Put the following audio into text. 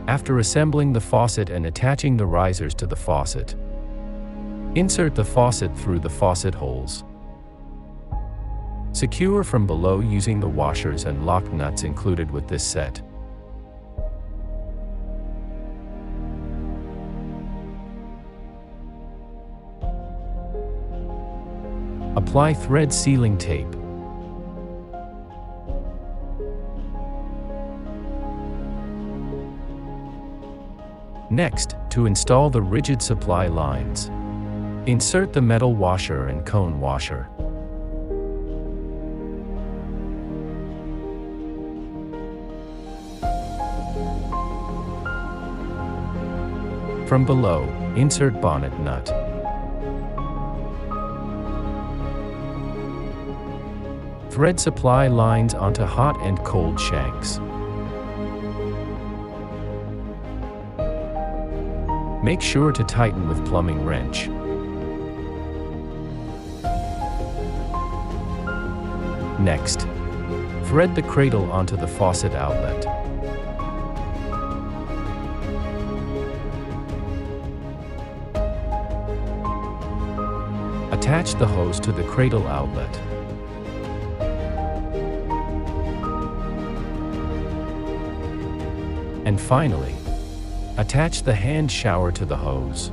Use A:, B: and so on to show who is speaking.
A: After assembling the faucet and attaching the risers to the faucet, insert the faucet through the faucet holes. Secure from below using the washers and lock nuts included with this set. Apply thread sealing tape. Next, to install the rigid supply lines, insert the metal washer and cone washer. From below, insert bonnet nut. Thread supply lines onto hot and cold shanks. Make sure to tighten with plumbing wrench. Next, thread the cradle onto the faucet outlet. Attach the hose to the cradle outlet. And finally, attach the hand shower to the hose.